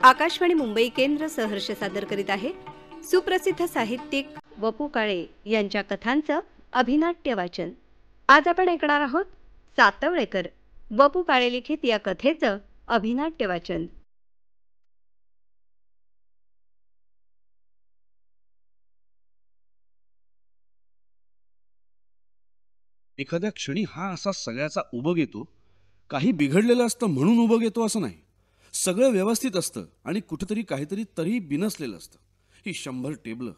आकाशवाणी मुंबई केंद्र सहर्ष सादर करीत आहे सुप्रसिद्ध साहित्यिक वपू काळे यांच्या कथांचं अभिनाट्य वाचन. आज आपण ऐकणार आहोत सातवळेकर वपू काळे लिखित या कथेचं अभिनाट्य वाचन. एखाद्या क्षणी हा असा सगळ्याचा उबग येतो. काही बिघडलेलं असतं म्हणून उबग येतो असं नाही. सगळं व्यवस्थित असतं आणि कुठेतरी काहीतरी तरीही बिनसलेलं असतं. ही 100 टेबलं,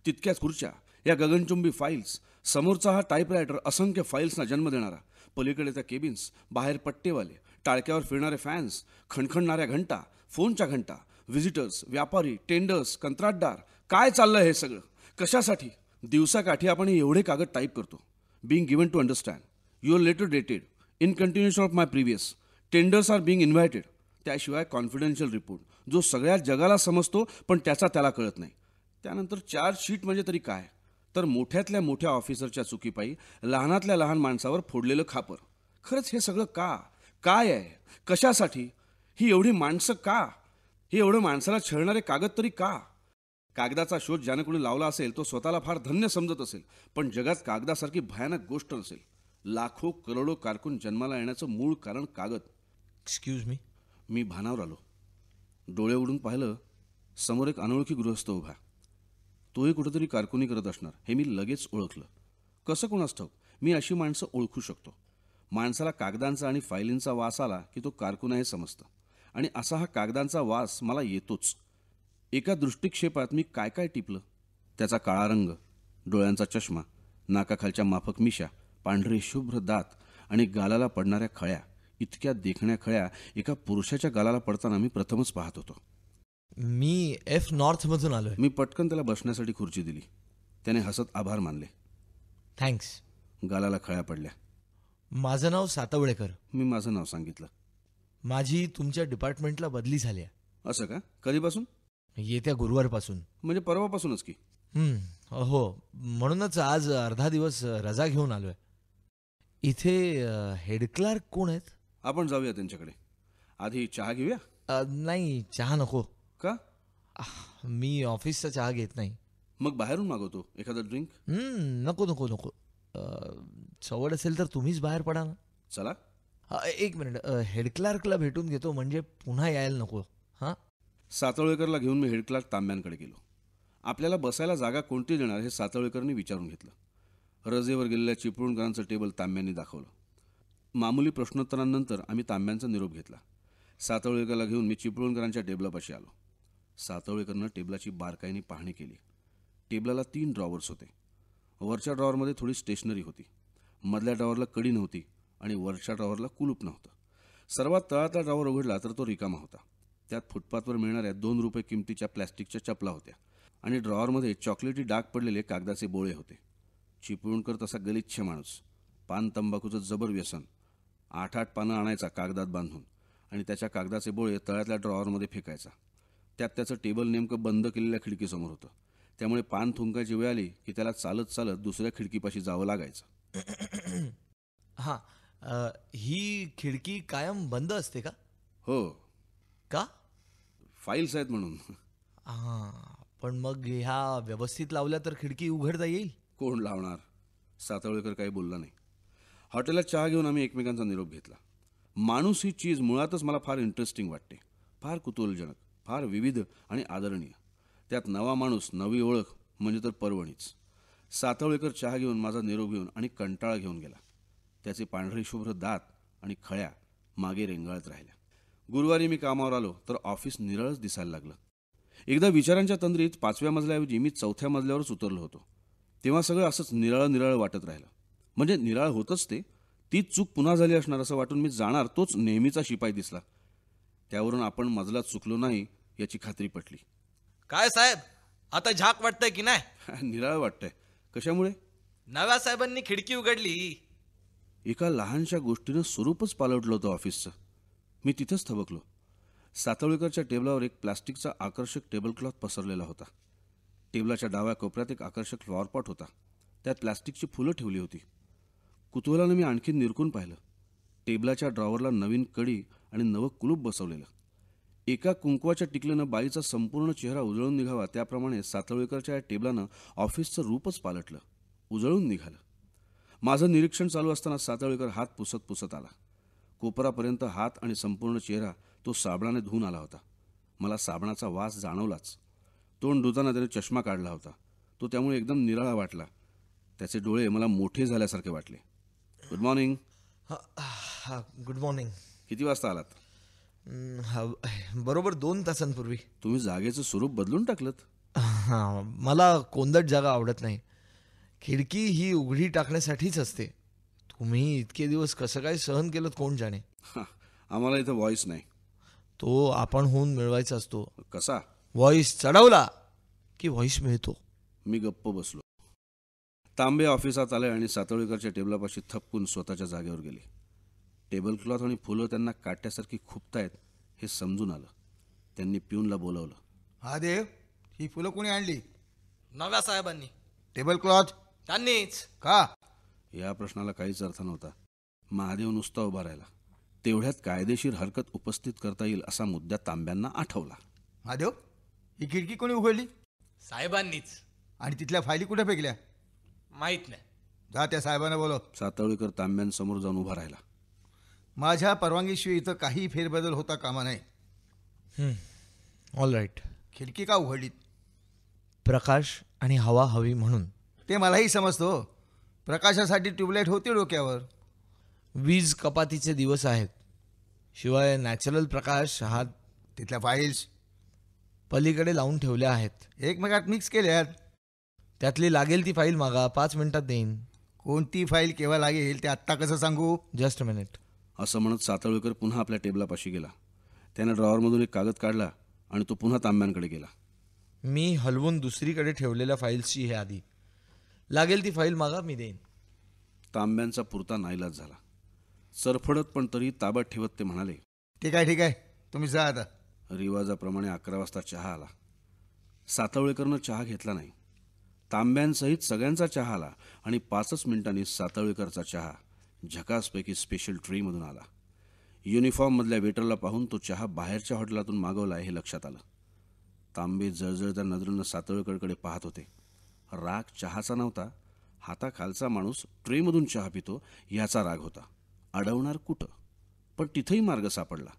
तितक्याच खुर्च्या, या गगनचुंबी फाईल्स, समोरचा हा टाईपरायटर असंख्य फाईल्सना जन्म देणारा, पलीकडे त्या केबिन्स, बाहेर पट्टेवाले, टाळक्यावर फिरणारे फॅन्स, खणखणणाऱ्या घंटा, फोनच्या घंटा, व्हिजिटर्स, व्यापारी, टेंडर्स, कंत्राटदार. काय चाललं हे सगळं? कशासाठी? दिवसाकाठी आपण हे एवढे कागद टाईप करतो. Being given to understand. You are later dated. In continuation of my previous. Tenders are being invited. त्याशिवाय कॉन्फिडेन्शियल रिपोर्ट जो सगळ्या जगाला समजतो पण त्याचा त्याला कळत नाही. त्यानंतर चार्ज शीट म्हणजे तरी काय? तर मोठ्यातल्या मोठ्या ऑफिसरच्या चुकीपायी लहानातल्या लहान माणसावर फोडलेलं खापर. खरंच हे सगळं का? काय आहे? कशासाठी? ही एवढी माणसं का? हे एवढं माणसाला छळणारे कागद तरी का? कागदाचा शोध ज्याने कोणी लावला असेल तो स्वतःला फार धन्य समजत असेल, पण जगात कागदासारखी भयानक गोष्ट नसेल. लाखो करोडो कारकून जन्माला येण्याचं मूळ कारण कागद. Excuse me. मी भानावर आलो. डोळे उडून पाहिलं, समोर एक अनोळखी गृहस्थ उभा. तोही कुठेतरी कारकुनी करत असणार हे मी लगेच ओळखलं. कसं कोणास ठाऊक मी अशी माणसं ओळखू शकतो. माणसाला कागदांचा आणि फायलींचा वास आला की तो कारकून आहे समजतं, आणि असा हा कागदांचा वास मला येतोच. एका दृष्टिक्षेपात मी काय काय टिपलं. त्याचा काळा रंग, डोळ्यांचा चष्मा, नाकाखालच्या माफक मिशा, पांढरे शुभ्र दात आणि गालाला पडणाऱ्या खळ्या. इतक्या देखण्या खळ्या एका पुरुषाच्या गालाला पडताना मी प्रथमच पाहत होतो. मी एफ नॉर्थमधून आलोय. मी पटकन त्याला बसण्यासाठी खुर्ची दिली. त्याने हसत आभार मानले. थँक्स. गालाला खळ्या पडल्या. माझं नाव सातवळेकर. मी माझं नाव सांगितलं. माझी तुमच्या डिपार्टमेंटला बदली झाली आहे. असं का? कधीपासून? येत्या गुरुवारपासून. म्हणजे परवापासूनच की? हो, म्हणूनच आज अर्धा दिवस रजा घेऊन आलोय. इथे हेड क्लार्क कोण आहेत? आपण जाऊया त्यांच्याकडे. आधी चहा घेऊया. नाही, चहा नको. का? मी ऑफिसचा चहा घेत नाही. मग बाहेरून मागवतो एखादा ड्रिंक. नको नको नको. सवड असेल तर तुम्हीच बाहेर पडा ना. चला. एक मिनिट, हेड क्लार्कला भेटून घेतो म्हणजे पुन्हा यायला नको. हां. सातवळेकरला घेऊन मी हेड क्लार्क तांब्यांकडे गेलो. आपल्याला बसायला जागा कोणती देणार हे सातवळेकरनी विचारून घेतलं. रजेवर गेलेल्या चिपळूणकरांचं टेबल तांब्यांनी दाखवलं. मामूली प्रश्नोत्तरांनंतर आम्ही तांब्यांचा निरोप घेतला. सातवळेकरला घेऊन मी चिपळूणकरांच्या टेबलापाशी आलो. सातवळेकरनं टेबलाची बारकाईने पाहणी केली. टेबलाला 3 ड्रॉवर्स होते. वरच्या ड्रॉवरमध्ये थोडी स्टेशनरी होती. मधल्या ड्रॉवरला कडी नव्हती आणि वरच्या ड्रॉवरला कुलूप नव्हतं. सर्वात तळातला ड्रॉवर उघडला तर तो रिकामा होता. त्यात फुटपाथवर मिळणाऱ्या 2 रुपये किमतीच्या प्लॅस्टिकच्या चपला होत्या आणि ड्रॉवरमध्ये चॉकलेटी डाग पडलेले कागदाचे बोळे होते. चिपळूणकर तसा गलिच्छ माणूस. पान तंबाखूचं जबर व्यसन. 8-8 पानं आणायचा कागदात बांधून आणि त्याच्या कागदाचे बोळे तळ्यातल्या ड्रॉवरमध्ये फेकायचा. त्यात त्याचं टेबल नेमकं बंद केलेल्या खिडकीसमोर होतं. त्यामुळे पान थुंकायची वेळ आली की त्याला चालत चालत दुसऱ्या खिडकीपाशी जावं लागायचं. हां. ही खिडकी कायम बंद असते का? हो. का? फाईल्स आहेत म्हणून. हां, पण मग ह्या व्यवस्थित लावल्या तर खिडकी उघडता येईल. कोण लावणार? सातवळेकर काही बोलला नाही. हॉटेलात चहा घेऊन आम्ही एकमेकांचा निरोप घेतला. माणूस ही चीज मुळातच मला फार इंटरेस्टिंग वाटते. फार कुतूहलजनक, फार विविध आणि आदरणीय. त्यात नवा माणूस, नवी ओळख म्हणजे तर पर्वणीच. सातवळेकर चहा घेऊन माझा निरोप घेऊन आणि कंटाळा घेऊन गेला. त्याचे पांढरे शुभ्र दात आणि खळ्या मागे रेंगाळत राहिल्या. गुरुवारी मी कामावर आलो तर ऑफिस निरळच दिसायला लागलं. एकदा विचारांच्या तंद्रीत 5व्या मजल्याऐवजी मी 4थ्या मजल्यावरच उतरलो होतो. तेव्हा सगळं असंच निराळं निराळं वाटत राहिलं. म्हणजे निराळ होतंच ते. तीच चूक पुन्हा झाली असणार असं वाटून मी जाणार तोच नेहमीचा शिपाई दिसला. त्यावरून आपण मजला चुकलो नाही याची खात्री पटली. काय साहेब, आता झाक वाटतंय की नाही? निराळ वाटतंय. कशामुळे? नव्या साहेबांनी खिडकी उघडली. एका लहानशा गोष्टीनं स्वरूपच पालटलं होतं ऑफिसचं. मी तिथंच थबकलो. सातवळेकरच्या टेबलावर एक प्लास्टिकचा आकर्षक टेबलक्लॉथ पसरलेला होता. टेबलाच्या डाव्या कोपऱ्यात एक आकर्षक फ्लॉवरपॉट होता. त्यात प्लास्टिकची फुलं ठेवली होती. कुतूहलानं मी आणखीन निरखून पाहिलं. टेबलाच्या ड्रॉवरला नवीन कडी आणि नवं कुलूप बसवलेलं. एका कुंकवाच्या टिकल्यानं बाईचा संपूर्ण चेहरा उजळून निघावा त्याप्रमाणे सातवळेकरच्या या टेबलानं ऑफिसचं रूपच पालटलं, उजळून निघालं. माझं निरीक्षण चालू असताना सातवळेकर हात पुसत पुसत आला. कोपरापर्यंत हात आणि संपूर्ण चेहरा तो साबणाने धुवून आला होता. मला साबणाचा वास जाणवलाच. तोंड धुताना त्याने चष्मा काढला होता. तो त्यामुळे एकदम निराळा वाटला. त्याचे डोळे मला मोठे झाल्यासारखे वाटले. Good morning. Good morning. किती वाजता आलात? बरोबर 2 तासांपूर्वी. तुम्ही जागेचं स्वरूप बदलून टाकलं. हां, मला कोंदट जागा आवडत नाही. खिडकी ही उघडी टाकण्यासाठीच असते. तुम्ही इतके दिवस कसं काय सहन केलं कोण जाणे. आम्हाला इथं व्हॉइस नाही. तो आपण होऊन मिळवायचा असतो. कसा? व्हॉइस चढवला की व्हॉइस मिळतो. मी गप्प बसलो. तांबे ऑफिसात आले आणि सातवळेकरच्या टेबलापाशी थपकून स्वतःच्या जागेवर गेले. टेबल क्लॉथ आणि फुलं त्यांना काट्यासारखी खुपतायत हे समजून आलं. त्यांनी पिऊनला बोलावलं. हा देव, ही फुलं कोणी आणली? नव्या साहेबांनी. टेबल क्लॉथ त्यांनीच. का? या प्रश्नाला काहीच अर्थ नव्हता. महादेव नुसता उभा राहिला. तेवढ्यात कायदेशीर हरकत उपस्थित करता येईल असा मुद्दा तांब्यांना आठवला. हा देव, ही खिडकी कोणी उघडली? साहेबांनीच. आणि तिथल्या फायली कुठे फेकल्या? माहित नाही. जा त्या साहेबांना बोलव. सातवळेकर तांब्यांसमोर जाऊन उभा राहिला. माझ्या परवानगीशिवाय इथं काही फेरबदल होता कामा नाही. All right. खिडकी का उघडली? प्रकाश आणि हवा हवी म्हणून. ते मलाही समजतो. प्रकाशासाठी ट्यूबलाईट होती डोक्यावर. वीज कपातीचे दिवस आहेत. शिवाय नॅचरल प्रकाश हा तिथल्या फाईल्स पलीकडे लावून ठेवल्या आहेत. एकमेकात मिक्स केल्यात. त्यातली लागेल ती फाईल मागा, 5 मिनिटात देईन. कोणती फाईल केव्हा लागेल ते आत्ता कसं सांगू? Just a minute. असं म्हणत सातवळेकर पुन्हा आपल्या टेबलापाशी गेला. त्याने ड्रॉवरमधून एक कागद काढला आणि तो पुन्हा तांब्यांकडे गेला. मी हलवून दुसरीकडे ठेवलेल्या फाईल्सची हे आधी. लागेल ती फाईल मागा, मी देईन. तांब्यांचा पुरता नाईलाज झाला. सरफडत पण तरी ताब्यात ठेवत ते म्हणाले. ठीक आहे, तुम्ही जा आता. रिवाजाप्रमाणे 11 वाजता चहा आला. सातवळेकरनं चहा घेतला नाही. तांब्यांसहित सगळ्यांचा चहा आला आणि 5च मिनिटांनी सातवळेकरचा चहा झकासपैकी स्पेशल ट्रेमधून आला. युनिफॉर्ममधल्या वेटरला पाहून तो चहा बाहेरच्या हॉटेलातून मागवला हे लक्षात आलं. तांबे जळजळत्या नजरेनं सातवळेकरकडे पाहत होते. राग चहाचा नव्हता. हाताखालचा माणूस ट्रेमधून चहा पितो याचा राग होता. अडवणार कुठं? पण तिथेही मार्ग सापडला.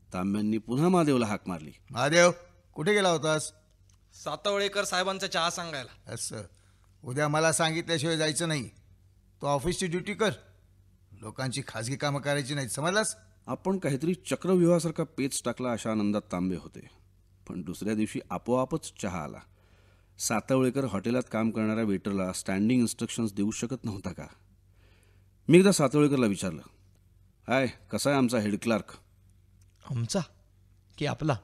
तांब्यांनी पुन्हा महादेवला हाक मारली. महादेव, कुठे गेला होतास? सातवळेकर साहेबांचा चहा सांगायला. असं उद्या मला सांगितल्याशिवाय जायचं नाही. तो ऑफिसची ड्युटी कर. लोकांची खाजगी कामं करायची नाहीत, समजलास? आपण काहीतरी चक्रव्यूहासारखा पेच टाकला अशा आनंदात तांबे होते. पण दुसऱ्या दिवशी आपोआपच चहा आला. सातवळेकर हॉटेलात काम करणाऱ्या वेटरला स्टँडिंग इन्स्ट्रक्शन्स देऊ शकत नव्हता का? मी एकदा सातवळेकरला विचारलं, हाय, कसा आहे आमचा हेड क्लार्क? आमचा की आपला?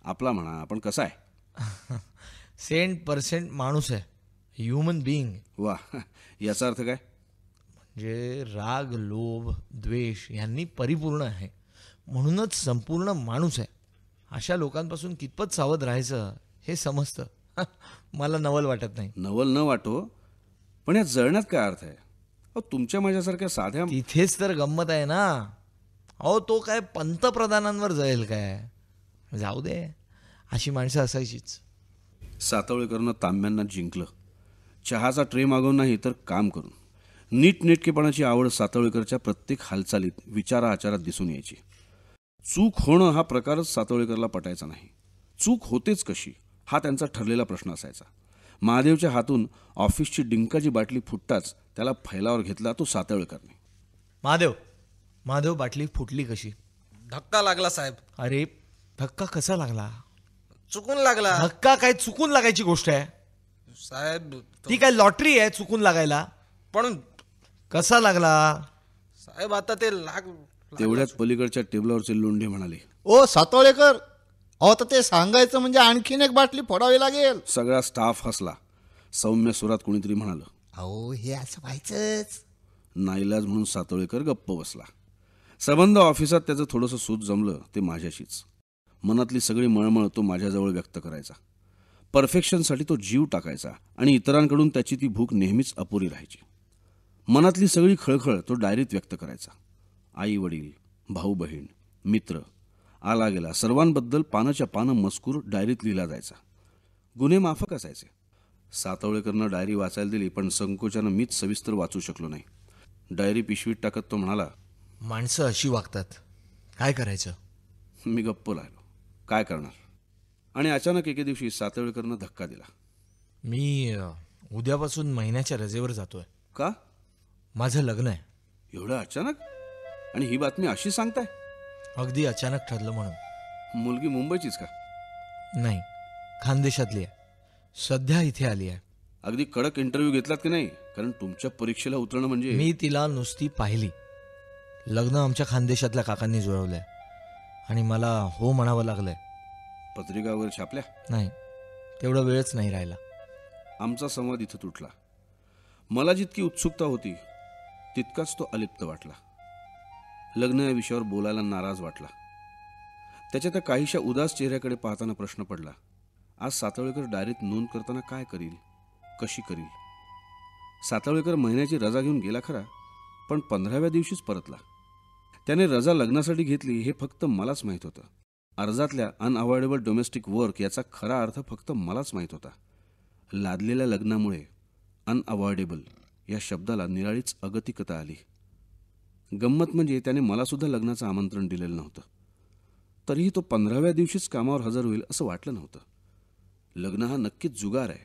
आपला म्हणा, आपण कसा आहे? 100% माणूस आहे. Human being. वा, याचा अर्थ काय? म्हणजे राग, लोभ, द्वेष यांनी परिपूर्ण आहे. म्हणूनच संपूर्ण माणूस आहे. अशा लोकांपासून कितपत सावध राहायचं हे समजतं. मला नवल वाटत नाही. नवल न वाटो, पण या जळण्यात काय अर्थ आहे? अहो, तुमच्या माझ्यासारख्या साध्या... तिथेच तर गंमत आहे ना. अहो, तो काय पंतप्रधानांवर जाईल काय? जाऊ दे, अशी माणसं असायचीच. सातवळेकरनं तांब्यांना जिंकलं. चहाचा ट्रे मागवून नाही तर काम करून. नीटनेटकेपणाची आवड सातवळेकरच्या प्रत्येक हालचालीत, विचारा आचारात दिसून यायची. चूक होणं हा प्रकारच सातवळेकरला पटायचा नाही. चूक होतेच कशी हा त्यांचा ठरलेला प्रश्न असायचा. महादेवच्या हातून ऑफिसची डिंकाची बाटली फुटताच त्याला फैलावर घेतला तो सातवळेकरने. महादेव, बाटली फुटली कशी? धक्का लागला साहेब. अरे, धक्का कसा लागला? चुकून लागला धक्का काय चुकून लागायची गोष्ट आहे? साहेब. ती काय लॉटरी आहे चुकून लागायला? पण कसा लागला? साहेब आता ते तेवढ्याच पलीकडच्या टेबलावरचे लोंढे म्हणाले, ओ सातवळेकर, अहो तर ते सांगायचं म्हणजे आणखीन एक बाटली फोडावी लागेल. सगळा स्टाफ हसला. सौम्य सुरात कोणीतरी म्हणालं, अहो हे असं व्हायचंच. नाईलाज म्हणून सातवळेकर गप्प बसला. संबंध ऑफिसात त्याचं थोडंसं सूत जमलं ते माझ्याशीच. मनातली सगळी मळमळ तो माझ्याजवळ व्यक्त करायचा. परफेक्शनसाठी तो जीव टाकायचा आणि इतरांकडून त्याची ती भूक नेहमीच अपुरी राहायची. मनातली सगळी खळखळ तो डायरीत व्यक्त करायचा. आई वडील, भाऊ बहीण, मित्र, आला गेला सर्वांबद्दल पानाच्या पानं मजकूर डायरीत लिहिला जायचा. गुन्हे माफक असायचे. सातवळेकरनं डायरी वाचायला दिली, पण संकोचानं मीच सविस्तर वाचू शकलो नाही. डायरी पिशवीत टाकत तो म्हणाला, माणसं अशी वागतात, काय करायचं? मी गप्प राहिलो. काय करणार? आणि अचानक एके दिवशी सातवळेकरनं धक्का दिला. मी उद्यापासून महिन्याच्या रजेवर जातोय. का? माझं लग्न आहे. एवढं अचानक? आणि ही बातमी अशी सांगताय? अगदी अचानक ठरलं म्हणून. मुलगी मुंबईचीच का? नाही, खानदेशातली आहे. सध्या इथे आली आहे. अगदी कडक इंटरव्ह्यू घेतलात की नाही? कारण तुमच्या परीक्षेला उतरणं म्हणजे. मी तिला नुसती पाहिली. लग्न आमच्या खानदेशातल्या काकांनी जुळवलंय आणि मला हो म्हणावं लागलंय. पत्रिका वगैरे छापल्या? नाही, तेवढा वेळच नाही राहिला. आमचा संवाद इथं तुटला. मला जितकी उत्सुकता होती तितकाच तो अलिप्त वाटला. लग्न या विषयावर बोलायला नाराज वाटला. त्याच्या त्या काहीशा उदास चेहऱ्याकडे पाहताना प्रश्न पडला, आज सातवळेकर डायरीत नोंद करताना काय करील, कशी करील? सातवळेकर महिन्याची रजा घेऊन गेला खरा, पण 15व्या दिवशीच परतला. त्याने रजा लग्नासाठी घेतली हे फक्त मलाच माहीत होतं. अर्जातल्या अनअवॉइडेबल डोमेस्टिक वर्क याचा खरा अर्थ फक्त मलाच माहीत होता. लादलेल्या लग्नामुळे अनअवॉइडेबल या शब्दाला निराळीच अगतिकता आली. गंमत म्हणजे त्याने मलासुद्धा लग्नाचं आमंत्रण दिलेलं नव्हतं. तरीही तो 15व्या दिवशीच कामावर हजर होईल असं वाटलं नव्हतं. लग्न हा नक्कीच जुगार आहे.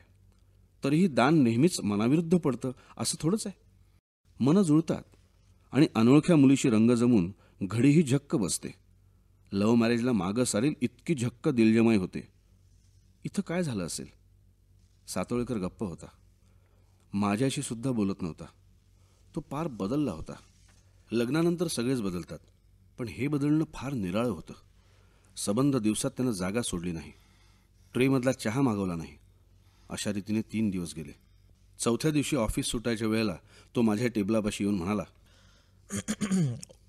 तरीही दान नेहमीच मनाविरुद्ध पडतं असं थोडंच आहे. मनं जुळतात आणि अनोळख्या मुलीशी रंग जमून घडीही झक्क बसते. लव्ह मॅरेजला मागं सारील इतकी झक्क दिलजमाई होते. इथं काय झालं असेल? सातवळेकर गप्प होता. माझ्याशी सुद्धा बोलत नव्हता. तो पार बदलला होता. लग्नानंतर सगळेच बदलतात, पण हे बदलणं फार निराळं होतं. सबंध दिवसात त्यानं जागा सोडली नाही. ट्रेमधला चहा मागवला नाही. अशा रीतीने 3 दिवस गेले. 4थ्या दिवशी ऑफिस सुटायच्या वेळेला तो माझ्या टेबलापाशी येऊन म्हणाला,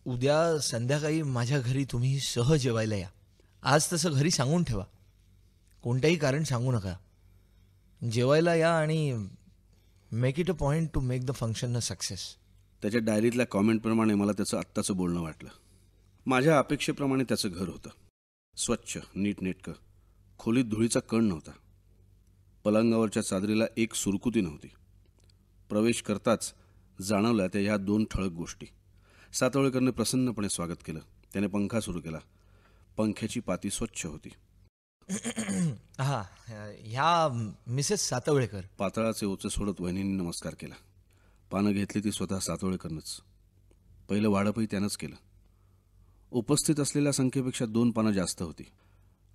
उद्या संध्याकाळी माझ्या घरी तुम्ही सह जेवायला या. आज तसं घरी सांगून ठेवा. कोणतंही कारण सांगू नका. जेवायला या आणि make it a point two make the function a success. त्याच्या डायरीतल्या कॉमेंटप्रमाणे मला त्याचं आत्ताचं बोलणं वाटलं. माझ्या अपेक्षेप्रमाणे त्याचं घर होतं. स्वच्छ, नीटनेटकं. खोलीत धुळीचा कण नव्हता. पलंगावरच्या चादरीला एक सुरकुती नव्हती. प्रवेश करताच जाणवल्या त्या ह्या 2 ठळक गोष्टी. सातवळेकरने प्रसन्नपणे स्वागत केलं. त्याने पंखा सुरू केला. पंख्याची पाती स्वच्छ होती. हा, ह्या मिसेस सातवळेकर. पातळाचे ओचे सोडत वहिनींनी नमस्कार केला. पानं घेतली ती स्वतः सातवळेकरनंच. पहिलं वाढपही त्यानंच केलं. उपस्थित असलेल्या संख्येपेक्षा 2 पानं जास्त होती.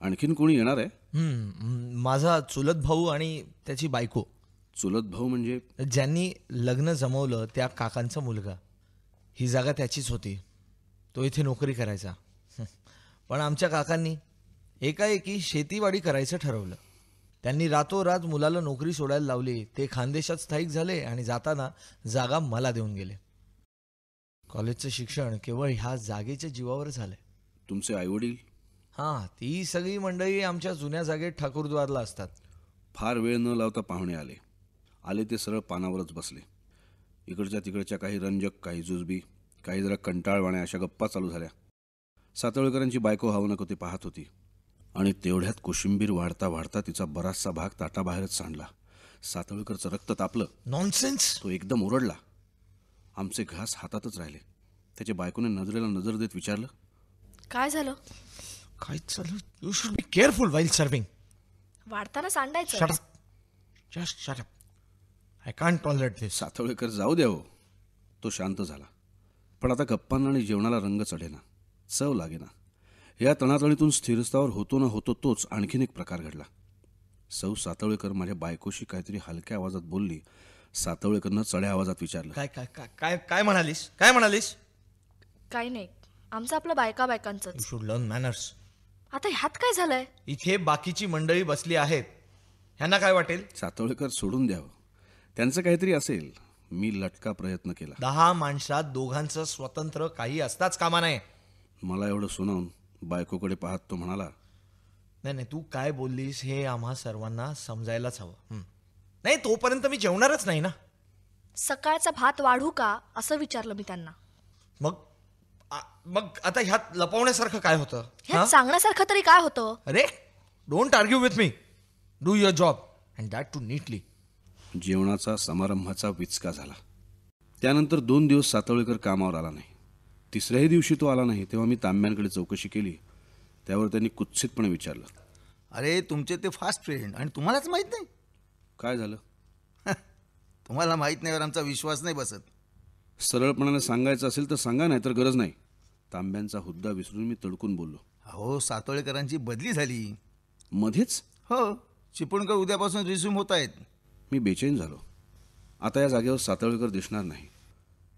आणखीन कोणी येणार आहे? माझा चुलत भाऊ आणि त्याची बायको. चुलत भाऊ म्हणजे? ज्यांनी लग्न जमवलं त्या काकांचा मुलगा. ही जागा त्याचीच होती. तो इथे नोकरी करायचा. पण आमच्या काकांनी एकाएकी शेतीवाडी करायचं ठरवलं. त्यांनी रातोरात मुलाला नोकरी सोडायला लावली. ते खानदेशात स्थायिक झाले आणि जाताना जागा मला देऊन गेले. कॉलेजचं शिक्षण केवळ ह्या जागेच्या जीवावर झालंय. तुमचे आईवडील? हां, ती सगळी मंडळी आमच्या जुन्या जागेत ठाकूरद्वारला असतात. फार वेळ न लावता पाहुणे आले. आले ते सरळ पानावरच बसले. इकडच्या तिकडच्या काही रंजक, काही जुजबी, काही जरा कंटाळवाण्या अशा गप्पा चालू झाल्या. सातवळेकरांची बायको हवं नको ते पाहत होती. आणि तेवढ्यात कोशिंबीर वाढता वाढता तिचा बराचसा भाग ताटाबाहेरच सांडला. सातवळेकरचं रक्त तापलं. नॉनसेन्स. तो एकदम ओरडला. आमचे घास हातातच राहिले. त्याच्या बायकोने नजरेला नजर देत विचारलं, काय झालं? काय चालू? You should be careful while serving. वाढताना सांडायचं. Shut up. Just shut up. I can't tolerate this. Satavalekar जाऊ द्या हो. तो शांत झाला. पण आता गप्पांना आणि जेवणाला रंग चढेना, चव लागेना. या तणातणीतून स्थिरस्थावर होतो ना होतो तोच आणखीन एक प्रकार घडला. सौ सातवळेकर माझ्या बायकोशी काहीतरी हलक्या आवाजात बोलली. सातवळेकरनं चढ्या आवाजात विचारलं, काय काय काय काय काय म्हणालीस? काय म्हणालीस? काही नाही, आमचं आपलं बायकांच. You should learn manners. आता ह्यात काय झालंय? इथे बाकीची मंडळी बसली आहेत. ह्यांना काय वाटेल? सातवळेकर सोडून द्यावं. त्यांचं काहीतरी असेल. मी लटका प्रयत्न केला. 10 माणसात दोघांचं स्वतंत्र काही असताच कामा नये. मला एवढं सुनावून बायकोकडे पाहत तो म्हणाला, नाही नाही, तू काय बोललीस हे आम्हा सर्वांना समजायलाच हवं. नाही, तोपर्यंत मी जेवणारच नाही ना. सकाळचा भात वाढू का असं विचारलं मी त्यांना. मग मग आता ह्यात लपवण्यासारखं काय होतं? ह्यात हा? सांगण्यासारखं तरी काय होतं? अरे don't argue with me. Do your job and that too neatly. जेवणाचा समारंभाचा विचका झाला. त्यानंतर 2 दिवस सातवळेकर कामावर आला नाही. तिसऱ्याही दिवशी तो आला नाही तेव्हा मी तांब्यांकडे चौकशी केली. त्यावर त्यांनी कुत्सितपणे विचारलं, अरे तुमचे ते फास्ट फ्रेंड आणि तुम्हालाच माहीत नाही. काय झालं? तुम्हाला माहीत नाहीवर आमचा विश्वास नाही बसत. सरळपणाने सांगायचं असेल तर सांगा, नाही तर गरज नाही. तांब्यांचा हुद्दा विसरून मी तडकून बोललो. अहो सातोळेकरांची बदली झाली. मध्येच? हो, चिपळूणकर उद्यापासून रिझ्यूम होत आहेत. मी बेचैन झालो. आता या जागेवर सातवळेकर दिसणार नाही.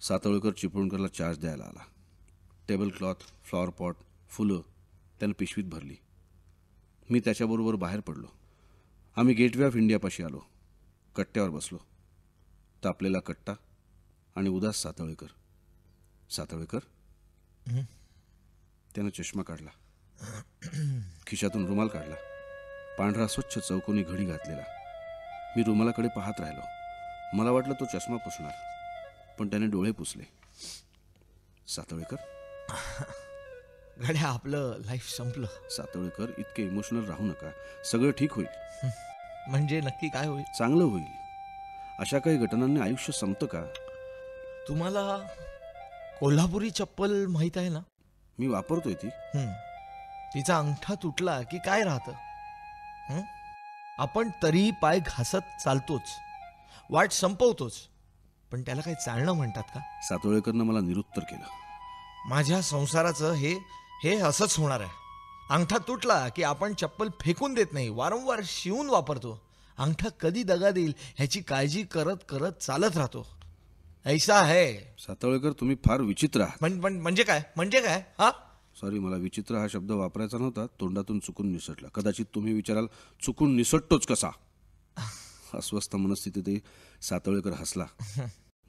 सातवळेकर चिपळूणकरला चार्ज द्यायला आला. टेबल क्लॉथ, फ्लॉवर पॉट, फुलं त्यानं पिशवीत भरली. मी त्याच्याबरोबर बाहेर पडलो. आम्ही गेटवे ऑफ इंडियापाशी आलो. कट्ट्यावर बसलो. तापलेला कट्टा आणि उदास सातवळेकर. सातवळेकर? त्यानं चष्मा काढला, खिशातून रुमाल काढला. पांढरा स्वच्छ चौकोनी घडी घातलेला. मी रुमालाकडे पाहत राहिलो. मला वाटलं तो चष्मा पुसणार, पण त्याने डोळे पुसले. सातवळेकर? गड्या आपलं लाईफ संपलं. सातवळेकर, इतके इमोशनल राहू नका. सगळं ठीक होईल. म्हणजे नक्की काय होईल? चांगलं होईल. अशा काही घटनांनी आयुष्य संपतं का? तुम्हाला कोल्हापुरी चप्पल माहीत आहे ना? मी वापरतोय ती. तिचा अंगठा तुटला की काय राहतं? आपण तरी पाय घासत चालतोच, वाट संपवतोच, पण त्याला काही चालणं म्हणतात का? सातवळेकरनं मला निरुत्तर केलं. माझ्या संसाराचं हे असंच होणार आहे. अंगठा तुटला की आपण चप्पल फेकून देत नाही, वारंवार शिवून वापरतो. अंगठा कधी दगा देईल ह्याची काळजी करत करत चालत राहतो. ऐसा है. सातवळेकर, तुम्ही फार विचित्र आहात. म्हणजे काय हा? सॉरी, मला विचित्र हा शब्द वापरायचा नव्हता. तोंडातून चुकून निसटला. कदाचित तुम्ही विचाराल, चुकून निसटतोच कसा? अस्वस्थ मनस्थितीतही सातवळेकर हसला.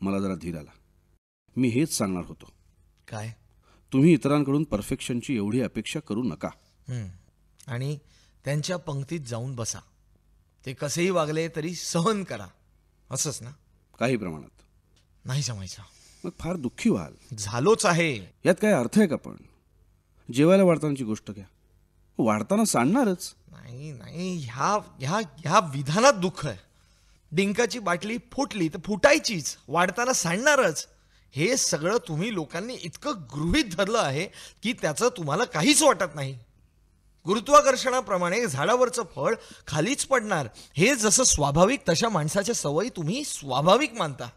मला जरा धीर आला. मी हेच सांगणार होतो. काय? तुम्ही इतरांकडून परफेक्शनची एवढी अपेक्षा करू नका. आणि त्यांच्या पंक्तीत जाऊन बसा. ते कसेही वागले तरी सहन करा, असंच ना? काही प्रमाणात. नाही जमायचं. मग फार दुःखी व्हाल. झालोच आहे. यात काय अर्थ आहे का? पण जेवायला वाढतानाची गोष्ट घ्या. वाढताना सांडणारच. नाही ह्या विधानात दुःख आहे. डिंकाची बाटली फुटली तर फुटायचीच, वाढताना सांडणारच. हे सगळं तुम्ही लोकांनी इतकं गृहीत धरलं आहे की त्याचं तुम्हाला काहीच वाटत नाही. गुरुत्वाकर्षणाप्रमाणे झाडावरचं फळ खालीच पडणार, हे जसं स्वाभाविक तशा माणसाच्या सवयी तुम्ही स्वाभाविक मानता.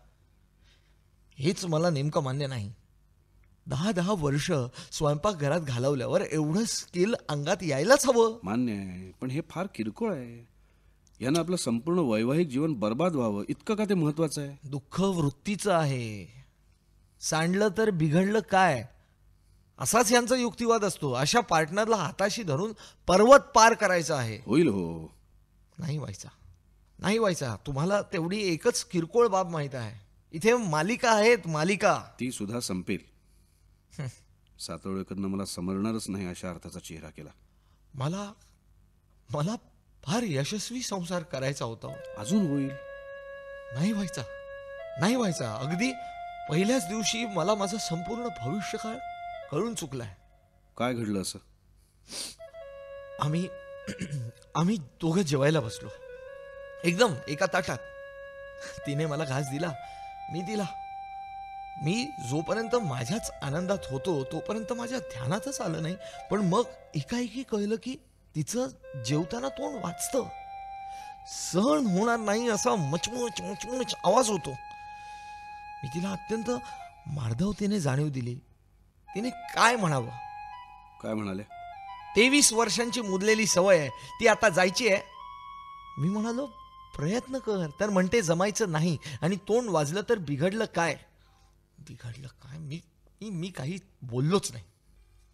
हेच मला नेमकं मान्य नाही. 10 वर्ष स्वयंपाकघरात घालवल्यावर एवढं स्किल अंगात यायलाच हवं. मान्य आहे, पण हे फार किरकोळ आहे. यानं आपलं संपूर्ण वैवाहिक जीवन बर्बाद व्हावं इतकं का ते महत्वाचं आहे? दुःख वृत्तीचं आहे. सांडलं तर बिघडलं काय, असाच यांचा युक्तिवाद असतो. अशा पार्टनरला हाताशी धरून पर्वत पार करायचा आहे. होईल हो. नाही व्हायचा. तुम्हाला तेवढी एकच किरकोळ बाब माहीत आहे. इथे मालिका आहेत, मालिका. ती सुद्धा संपेल. सातवळेकरनं मला समजणारच नाही अशा अर्थाचा चेहरा केला. मला फार यशस्वी संसार करायचा होता. अजून होईल. नाही व्हायचा. अगदी पहिल्याच दिवशी मला माझं संपूर्ण भविष्यकाळ कळून चुकलाय. काय घडलं असं? आम्ही दोघं जेवायला बसलो, एकदम एका ताटात. तिने मला घास दिला, मी दिला. मी जोपर्यंत माझ्याच आनंदात होतो तोपर्यंत माझ्या ध्यानातच आलं नाही. पण मग एकाएकी कळलं की तिचं जेवताना तोंड वाचतं. सहन होणार नाही असा मचमुच आवाज होतो. मी तिला अत्यंत मार्दवतेने जाणीव दिली. तिने काय म्हणावं? काय म्हणाले? 23 वर्षांची मुदलेली सवय आहे, ती आता जायची आहे. मी म्हणालो, प्रयत्न कर. तर म्हणते जमायचं नाही. आणि तोंड वाजलं तर बिघडलं काय? मी काही बोललोच नाही.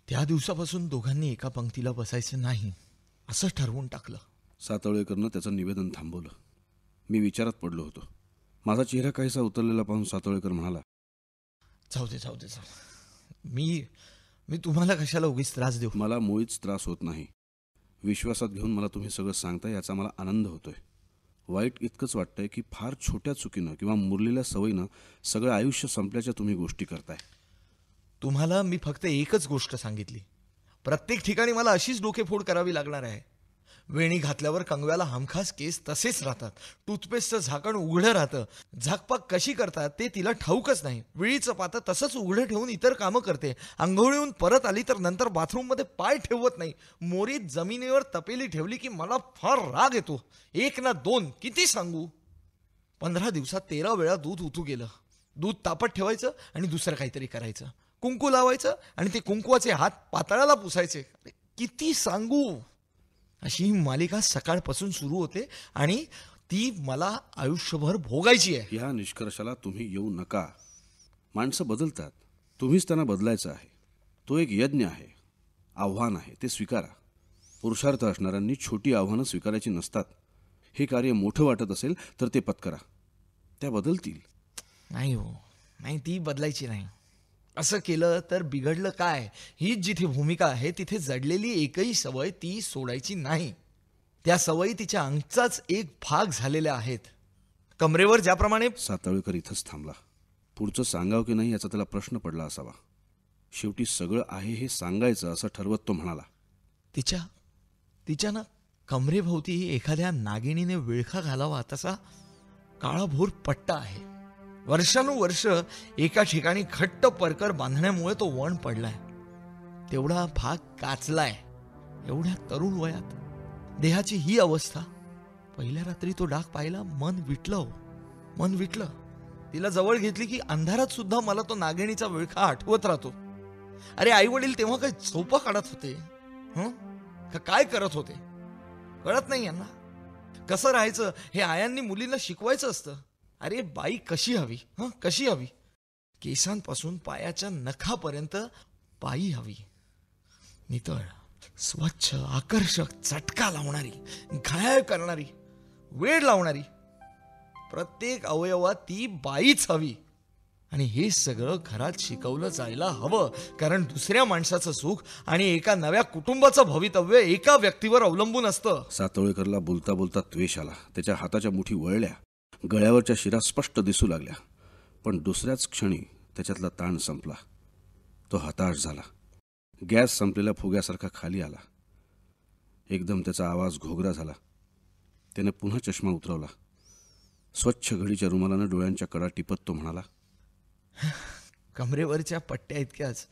त्या दिवसापासून दोघांनी एका पंक्तीला बसायचं नाही असं ठरवून टाकलं. सातवळेकरनं त्याचं निवेदन थांबवलं. मी विचारात पडलो होतो. माझा चेहरा काहीसा उतरलेला पाहून सातवळेकर म्हणाला, जाऊ दे. मी तुम्हाला कशाला उगीच त्रास देऊ? मला मुळीच त्रास होत नाही. विश्वासात घेऊन मला तुम्ही सगळं सांगताय याचा मला आनंद होतोय. वाईट इतकंच वाटतंय की फार छोट्या चुकीनं किंवा मुरलेल्या सवयीनं सगळं आयुष्य संपल्याच्या तुम्ही गोष्टी करताय. तुम्हाला मी फक्त एकच गोष्ट सांगितली. प्रत्येक ठिकाणी मला अशीच डोकेफोड करावी लागणार आहे. वेणी घातल्यावर कंगव्याला हमखास केस तसेच राहतात. टूथपेस्टचं झाकण उघडं राहतं. झाकपाक कशी करतात ते तिला ठाऊकच नाही. विळीचं पातं तसंच उघडं ठेवून इतर कामं करते. आंघोळीहून परत आली तर नंतर बाथरूममध्ये पाय ठेवत नाही. मोरीत जमिनीवर तपेली ठेवली की मला फार राग येतो. 1 ना 2 किती सांगू. 15 दिवसात 13 वेळा दूध उतू गेलं. दूध तापत ठेवायचं आणि दुसरं काहीतरी करायचं. कुंकू लावायचं आणि ते कुंकवाचे हात पातळाला पुसायचे. किती सांगू. अशी ही मालिका सकाळपासून सुरू होते आणि ती मला आयुष्यभर भोगायची आहे. या निष्कर्षाला तुम्ही येऊ नका. माणसं बदलतात, तुम्हीच त्यांना बदलायचं आहे. तो एक यज्ञ आहे, आव्हान आहे, ते स्वीकारा. पुरुषार्थ असणाऱ्यांनी छोटी आव्हानं स्वीकारायची नसतात. हे कार्य मोठं वाटत असेल तर ते पत्करा, त्या बदलतील. नाही हो, नाही, ती बदलायची नाही. असं केलं तर बिघडलं काय, हीच जिथे भूमिका आहे तिथे जडलेली एकही सवय ती सोडायची नाही. त्या सवयी तिच्या अंगचाच एक भाग झालेल्या आहेत. कमरेवर ज्याप्रमाणे सातवळेकर इथंच थांबला. पुढचं सांगावं की नाही याचा त्याला प्रश्न पडला असावा. शेवटी सगळं आहे हे सांगायचं असं ठरवत तो म्हणाला. तिच्या ना कमरेभोवती एखाद्या नागिणीने विळखा घालावा तसा काळाभोर पट्टा आहे. वर्षानुवर्ष एका ठिकाणी घट्ट परकर बांधण्यामुळे तो वण पडलाय. तेवढा भाग काचलाय. एवढ्या तरुण वयात देहाची ही अवस्था. पहिल्या रात्री तो डाग पाहिला, मन विटलं. तिला जवळ घेतली की अंधारात सुद्धा मला तो नागिणीचा विळखा आठवत राहतो. अरे आई वडील तेव्हा काय झोपा काढत होते का काय करत होते कळत नाही यांना. कसं राहायचं हे आयांनी मुलींना शिकवायचं असतं. अरे बाई कशी हवी, कशी हवी. केसांपासून पायाच्या नखापर्यंत बाई हवी. नितळ, स्वच्छ, आकर्षक, चटका लावणारी, घायाळ करणारी, वेळ लावणारी. प्रत्येक अवयवात ती बाईच हवी. आणि हे सगळं घरात शिकवलं जायला हवं. कारण दुसऱ्या माणसाचं सुख आणि एका नव्या कुटुंबाचं भवितव्य एका व्यक्तीवर अवलंबून असतं. सातवळेकरला बोलता बोलता द्वेष आला. त्याच्या हाताच्या मुठी वळल्या. गळ्यावरच्या शिरा स्पष्ट दिसू लागल्या. पण दुसऱ्याच क्षणी त्याच्यातला ताण संपला. तो हताश झाला. गॅस संपलेल्या फुग्यासारखा खाली आला. एकदम त्याचा आवाज घोगरा झाला. त्याने पुन्हा चष्मा उतरवला. स्वच्छ घडीच्या रुमालानं डोळ्यांच्या कडा टिपत तो म्हणाला, कमरेवरच्या पट्ट्या इतक्याच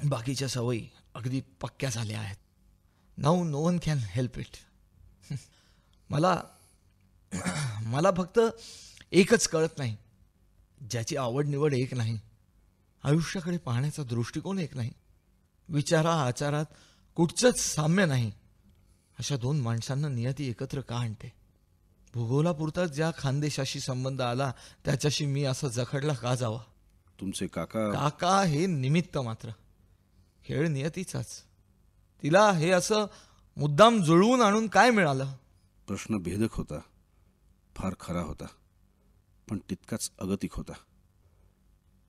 बाकीच्या सवयी अगदी पक्क्या झाल्या आहेत. Now no one can help it. मला फक्त एकच कळत नाही. ज्याची आवड निवड एक नाही, आयुष्याकडे पाहण्याचा दृष्टिकोन एक नाही, विचारा आचारात कुठचंच साम्य नाही, अशा 2 माणसांना नियती एकत्र का आणते. भूगोलापुरता ज्या खानदेशाशी संबंध आला त्याच्याशी मी असं जखडला का जावा. तुमचे काका काका हे निमित्त मात्र. खेळ नियतीचाच. तिला हे असं मुद्दाम जुळवून आणून काय मिळालं. प्रश्न भेदक होता, फार खरा होता, पण तितकाच अगतिक होता.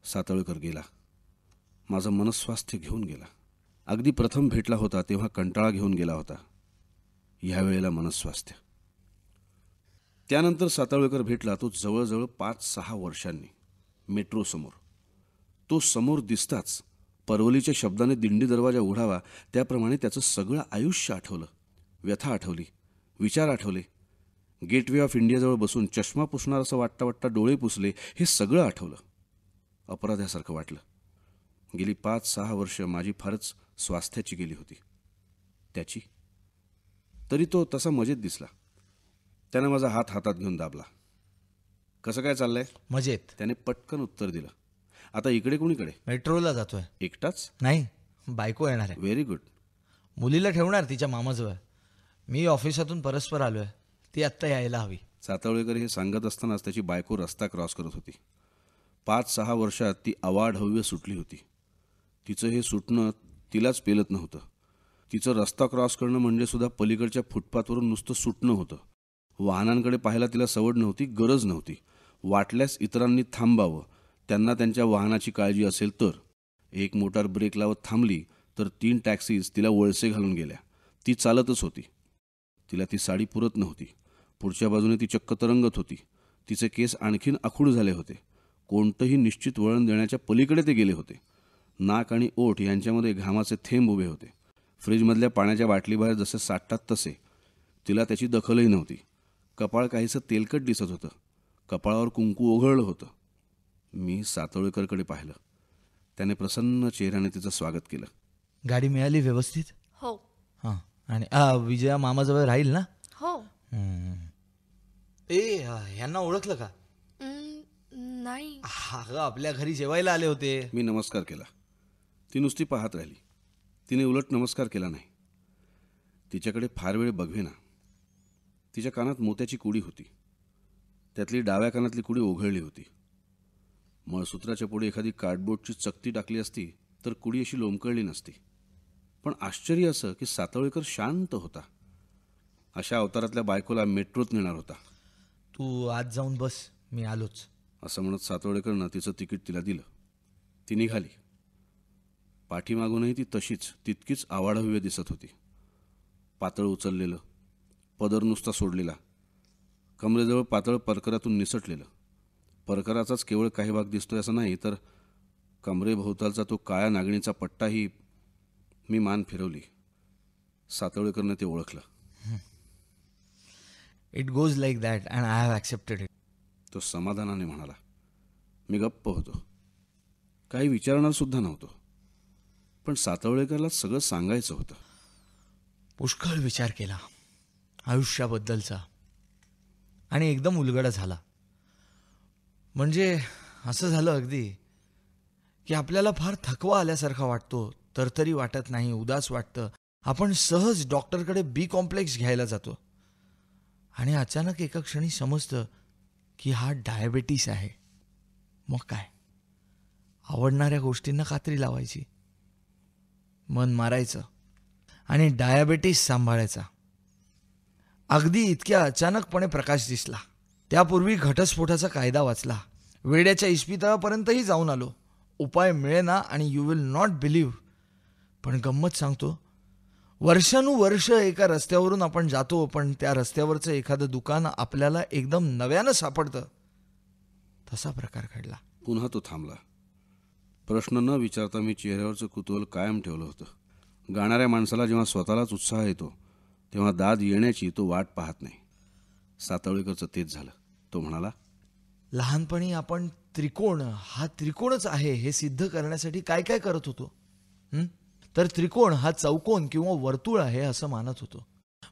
सातवळेकर गेला. माझं मनस्वास्थ्य घेऊन गेला. अगदी प्रथम भेटला होता तेव्हा कंटाळा घेऊन गेला होता. ह्यावेळेला मनस्वास्थ्य. त्यानंतर सातवळेकर भेटला तो जवळजवळ 5-6 वर्षांनी मेट्रो समोर. तो समोर दिसताच परवलीच्या शब्दाने दिंडी दरवाजा उघडावा त्याप्रमाणे त्याचं सगळं आयुष्य आठवलं. व्यथा आठवली, विचार आठवले. गेटवे ऑफ इंडियाजवळ बसून चष्मा पुसणार असं वाटता वाटता डोळे पुसले. हे सगळं आठवलं. अपराध्यासारखं वाटलं. गेली 5-6 वर्ष माझी फारच स्वास्थ्याची गेली होती. त्याची तरी तो तसा मजेत दिसला. त्यानं माझा हात हातात घेऊन दाबला. कसं काय चाललंय? मजेत. त्याने पटकन उत्तर दिलं. आता इकडे कोणीकडे? मेट्रोला जातोय. एकटाच? नाही, बायको येणार आहे. Very good. मुलीला ठेवणार तिच्या मामाजवळ. मी ऑफिसातून परस्पर आलोय. ती आत्ता यायला हवी. सातवळेकर हे सांगत असतानाच त्याची बायको रस्ता क्रॉस करत होती. 5-6 वर्षात ती अवाढव्य सुटली होती. तिचं हे सुटणं तिलाच पेलत नव्हतं. तिचं रस्ता क्रॉस करणं म्हणजे सुद्धा पलीकडच्या फुटपाथवरून नुसतं सुटणं होतं. वाहनांकडे पाहायला तिला सवड नव्हती, गरज नव्हती. वाटल्यास इतरांनी थांबावं, त्यांना त्यांच्या वाहनाची काळजी असेल तर. एक मोटार ब्रेक लावत थांबली तर 3 टॅक्सीज तिला वळसे घालून गेल्या. ती चालतच होती. तिला ती साडी पुरत नव्हती. पुढच्या बाजूने ती चक्क तरंगत होती. तिचे केस आणखीन आखूड झाले होते. कोणतंही निश्चित वळण देण्याच्या पलीकडे ते गेले होते. नाक आणि ओठ यांच्यामध्ये घामाचे थेंब उभे होते. फ्रीजमधल्या पाण्याच्या बाटलीबाहेर जसे साठतात तसे. तिला त्याची दखलही नव्हती. कपाळ काहीसं तेलकट दिसत होतं. कपाळावर कुंकू ओघळलं होतं. मी सातवळेकरकडे पाहिलं. त्याने प्रसन्न चेहऱ्याने तिचं स्वागत केलं. गाडी मिळाली व्यवस्थित? हो हां. आणि विजया मामाजवळ राहील ना? हो ह्यांना ओळखलं का? नाही अगं आपल्या घरी जेवायला आले होते. मी नमस्कार केला. ती नुसती पाहत राहिली. तिने उलट नमस्कार केला नाही. तिच्याकडे फार वेळ बघवेना. तिच्या कानात मोत्याची कुडी होती. त्यातली डाव्या कानातली कुडी ओघळली होती. मळसूत्राच्या पुढे एखादी कार्डबोर्डची चकती टाकली असती तर कुडी अशी लोंबकळली नसती. पण आश्चर्य असं की सातवळेकर शांत होता. अशा अवतारातल्या बायकोला मेट्रोत नेणार होता. तू आज जाऊन बस, मी आलोच. असं म्हणत सातवळेकरनं तिचं तिकीट तिला दिलं. ती निघाली. पाठीमागूनही ती तशीच तितकीच आवाढव्य दिसत होती. पातळ उचललेलं, पदर नुसता सोडलेला, कमरेजवळ पातळ परकरातून निसटलेलं. परकराचाच केवळ काही भाग दिसतोय असं नाही, तर कमरेभोवतालचा तो काळ्या नागणीचा पट्टाही. मी मान फिरवली. सातवळेकरनं ते ओळखलं. It goes like that and I have accepted it. तो समाधानाने म्हणाला. मी गप्प होतो. काही विचारणार सुद्धा नव्हतो. पण सातवळेकरला सगळं सांगायचं होतं. पुष्कळ विचार केला आयुष्याबद्दलचा आणि एकदम उलगडा झाला. म्हणजे असं झालं अगदी की आपल्याला फार थकवा आल्यासारखा वाटतो, तरतरी वाटत नाही, उदास वाटतं. आपण सहज डॉक्टरकडे बी कॉम्प्लेक्स घ्यायला जातो आणि अचानक एका क्षणी समजतं की हा डायबेटीस आहे. मग काय, आवडणाऱ्या गोष्टींना खात्री लावायची, मन मारायचं आणि डायबेटीस सांभाळायचा. अगदी इतक्या अचानकपणे प्रकाश दिसला. त्यापूर्वी घटस्फोटाचा कायदा वाचला, वेड्याच्या इस्पितळापर्यंतही जाऊन आलो. उपाय मिळेना आणि यू विल नॉट बिलीव्ह. पण गंमत सांगतो, वर्षानुवर्ष एका रस्त्यावरून आपण जातो, पण त्या रस्त्यावरचं एखादं दुकान आपल्याला एकदम नव्यानं सापडतं. तसा प्रकार घडला. पुन्हा तो थांबला. प्रश्न न विचारता मी चेहऱ्यावरचं कुतूहल कायम ठेवलं होतं. गाणाऱ्या माणसाला जेव्हा स्वतःलाच उत्साह येतो तेव्हा दाद येण्याची तो वाट पाहत नाही. सातवळेकरचं तेच झालं. तो म्हणाला, लहानपणी आपण त्रिकोण हा त्रिकोणच आहे हे सिद्ध करण्यासाठी काय काय करत होतो. तर त्रिकोण हा चौकोन किंवा वर्तुळ आहे असं मानत होतो.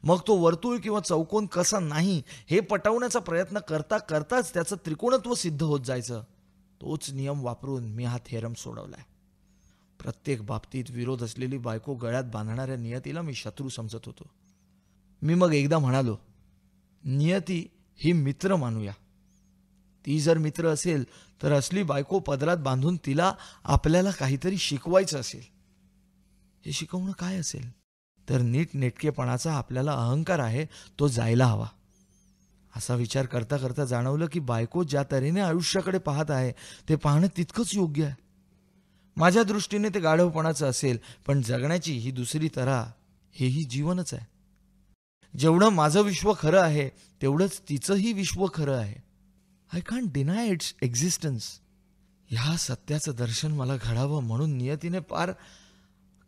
मग तो वर्तुळ किंवा चौकोन कसा नाही हे पटवण्याचा प्रयत्न करता करताच त्याचं त्रिकोणत्व सिद्ध होत जायचं. तोच नियम वापरून मी हा थेरम सोडवलाय. प्रत्येक बाबतीत विरोध असलेली बायको गळ्यात बांधणाऱ्या नियतीला मी शत्रू समजत होतो. मी मग एकदा म्हणालो, नियती ही मित्र मानूया. ती जर मित्र असेल तर असली बायको पदरात बांधून तिला आपल्याला काहीतरी शिकवायचं असेल. हे शिकवणं काय असेल तर नीटनेटकेपणाचा आपल्याला अहंकार आहे तो जायला हवा. असा विचार करता करता जाणवलं की बायको ज्या तऱ्हेने आयुष्याकडे पाहत आहे ते पाहणं तितकंच योग्य आहे. माझ्या दृष्टीने ते गाढवपणाचं असेल, पण जगण्याची ही दुसरी तऱ्हा, हेही जीवनच आहे. जेवढं माझं विश्व खरं आहे तेवढंच तिचंही विश्व खरं आहे. I can't deny it's existence. ह्या सत्याचं दर्शन मला घडावं म्हणून नियतीने पार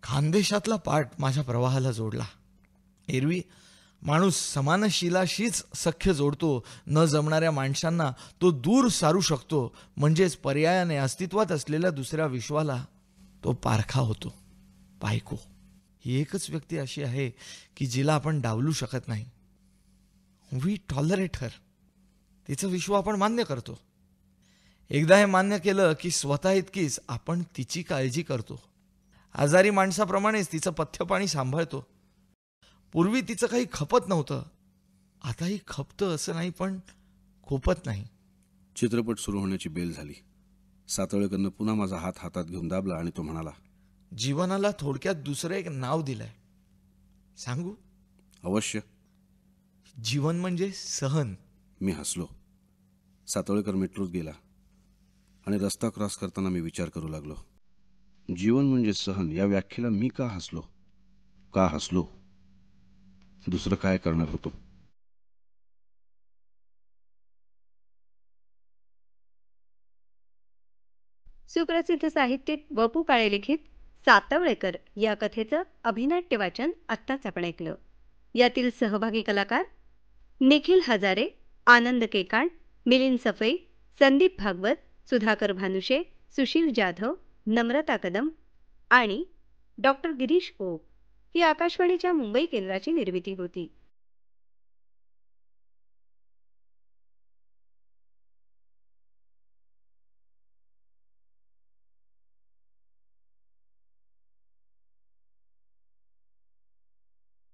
खानदेशातला पाठ माझ्या प्रवाहाला जोडला. एरवी माणूस समानशिलाशीच सख्य जोडतो, न जमणाऱ्या माणसांना तो दूर सारू शकतो. म्हणजेच पर्यायाने अस्तित्वात असलेल्या दुसऱ्या विश्वाला तो पारखा होतो. बायको ही एकच व्यक्ती अशी आहे की जिला आपण डावलू शकत नाही. वी टॉलरेट हर. तिचं विश्व आपण मान्य करतो. एकदा हे मान्य केलं की स्वतः इतकीच आपण तिची काळजी करतो. आजारी माणसाप्रमाणेच तिचं पथ्यपाणी सांभाळतो. पूर्वी तिचं काही खपत नव्हतं, आताही खपतं असं नाही, पण खूपत नाही. चित्रपट सुरू होण्याची बेल झाली. सातवळेकरनं पुन्हा माझा हात हातात घेऊन दाबला आणि तो म्हणाला, जीवनाला थोडक्यात दुसरं एक नाव दिलंय. सांगू? अवश्य. जीवन म्हणजे सहन. मी हसलो. सातवळेकर मेट्रोत गेला आणि रस्ता क्रॉस करताना मी विचार करू लागलो, जीवन म्हणजे सहन या व्याख्येला मी का हसलो? दुसरं काय करणार होतो? सुप्रसिद्ध साहित्यिक वपू काळे लिखित सातवळेकर या कथेचं अभिनाट्य वाचन आत्ताच आपण ऐकलं. यातील सहभागी कलाकार निखिल हजारे, आनंद केकाण, मिलिंद सफई, संदीप भागवत, सुधाकर भानुशे, सुशील जाधव, नम्रता कदम आणि डॉक्टर गिरीश ओक. ही आकाशवाणीच्या मुंबई केंद्राची निर्मिती होती.